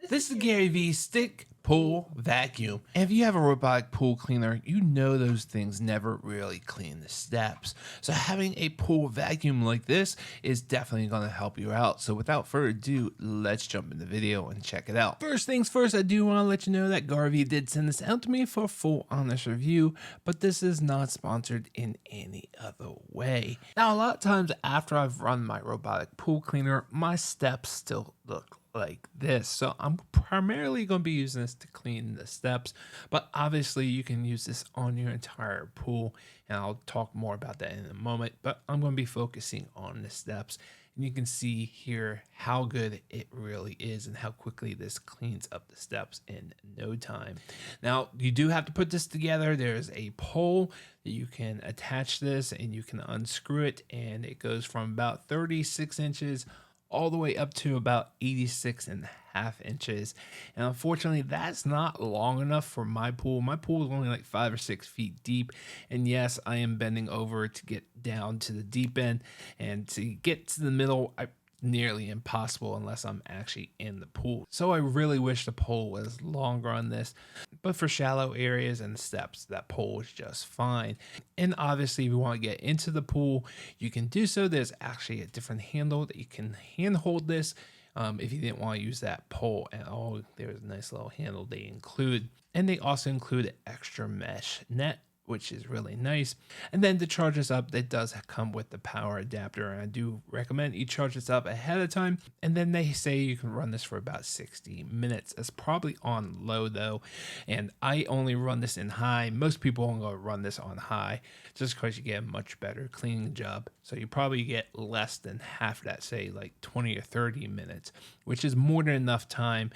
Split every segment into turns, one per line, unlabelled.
This is GARVEE stick pool vacuum. And if you have a robotic pool cleaner, you know those things never really clean the steps. So having a pool vacuum like this is definitely going to help you out. So without further ado, let's jump in the video and check it out. First things first, I do want to let you know that GARVEE did send this out to me for a full honest review, but this is not sponsored in any other way. Now, a lot of times after I've run my robotic pool cleaner, my steps still look like this. So I'm primarily going to be using this to clean the steps, but obviously you can use this on your entire pool, and I'll talk more about that in a moment. But I'm going to be focusing on the steps, and you can see here how good it really is and how quickly this cleans up the steps in no time. Now, you do have to put this together. There's a pole that you can attach this, and you can unscrew it, and it goes from about 36 inches all the way up to about 86.5 inches. And unfortunately, that's not long enough for my pool. My pool is only like 5 or 6 feet deep. And yes, I am bending over to get down to the deep end, and to get to the middle, nearly impossible unless I'm actually in the pool. So I really wish the pole was longer on this, but for shallow areas and steps, that pole is just fine. And obviously, if you want to get into the pool, you can do so. There's actually a different handle that you can hand hold this. If you didn't want to use that pole at all, there's a nice little handle they include. And they also include an extra mesh net, which is really nice. And then to charge this up, it does come with the power adapter, and I do recommend you charge this up ahead of time. And then they say you can run this for about 60 minutes. It's probably on low though, and I only run this in high. Most people won't go run this on high just because you get a much better cleaning job. So you probably get less than half that, say like 20 or 30 minutes, which is more than enough time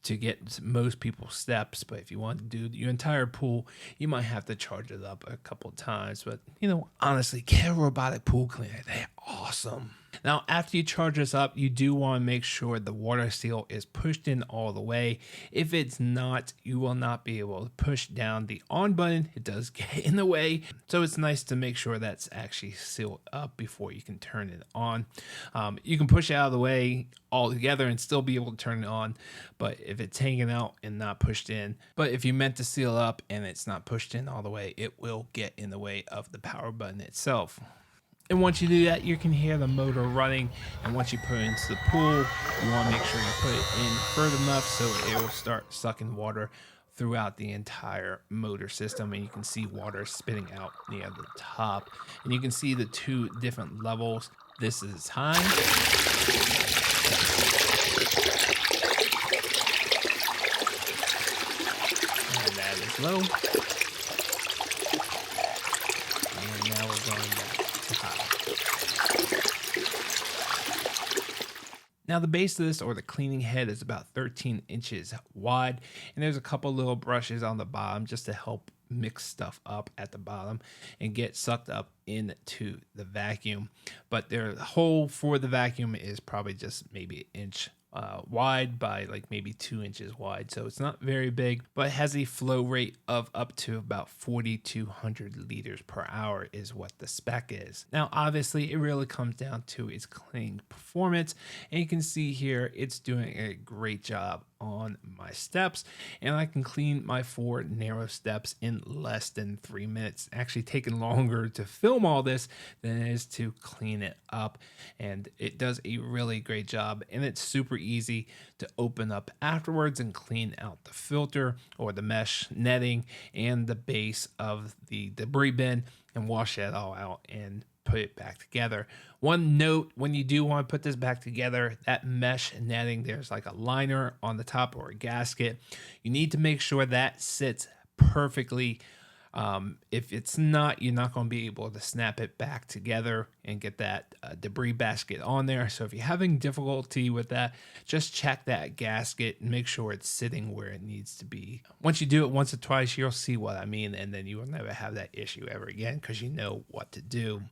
to get most people's steps. But if you want to do your entire pool, you might have to charge it up a couple times. But you know, honestly, get a robotic pool cleaner. They're awesome. Now, after you charge this up, you do want to make sure the water seal is pushed in all the way. If it's not, you will not be able to push down the on button. It does get in the way. So it's nice to make sure that's actually sealed up before you can turn it on. You can push it out of the way altogether and still be able to turn it on. But if it's hanging out and not pushed in, but if you meant to seal up and it's not pushed in all the way, it will get in the way of the power button itself. And once you do that, you can hear the motor running. And once you put it into the pool, you want to make sure you put it in further enough so it will start sucking water throughout the entire motor system. And you can see water spitting out near the top. And you can see the two different levels. This is high. And that is low. And now we're going back. Now the base of this, or the cleaning head, is about 13 inches wide, and there's a couple little brushes on the bottom just to help mix stuff up at the bottom and get sucked up into the vacuum. But the hole for the vacuum is probably just maybe an inch wide by like maybe 2 inches wide, so it's not very big, but it has a flow rate of up to about 4,200 liters per hour is what the spec is. Now obviously it really comes down to its cleaning performance, and you can see here it's doing a great job on my steps, and I can clean my 4 narrow steps in less than 3 minutes. Actually taking longer to film all this than it is to clean it up, and it does a really great job, and it's super easy to open up afterwards and clean out the filter or the mesh netting and the base of the debris bin and wash that all out and put it back together. One note, when you do want to put this back together, that mesh netting, there's like a liner on the top or a gasket. You need to make sure that sits perfectly. If it's not, you're not going to be able to snap it back together and get that debris basket on there. So if you're having difficulty with that, just check that gasket and make sure it's sitting where it needs to be. Once you do it once or twice, you'll see what I mean, and then you will never have that issue ever again because you know what to do.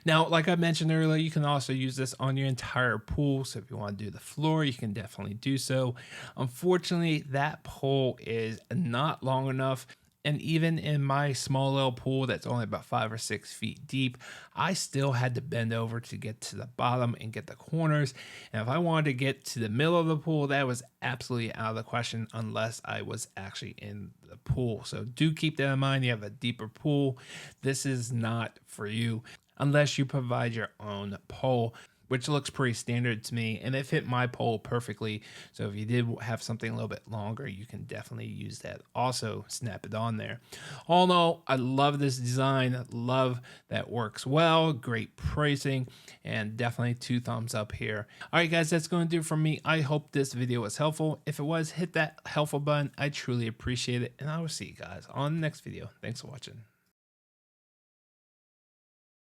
Now, like I mentioned earlier, you can also use this on your entire pool. So if you want to do the floor, you can definitely do so. Unfortunately, that pole is not long enough. And even in my small little pool that's only about 5 or 6 feet deep, I still had to bend over to get to the bottom and get the corners. And if I wanted to get to the middle of the pool, that was absolutely out of the question unless I was actually in the pool. So do keep that in mind. You have a deeper pool. This is not for you unless you provide your own pole, which looks pretty standard to me, and it fit my pole perfectly. So if you did have something a little bit longer, you can definitely use that. Also, snap it on there. All in all, I love this design. Love that works well. Great pricing, and definitely 2 thumbs up here. All right, guys, that's going to do it for me. I hope this video was helpful. If it was, hit that helpful button. I truly appreciate it, and I will see you guys on the next video. Thanks for watching.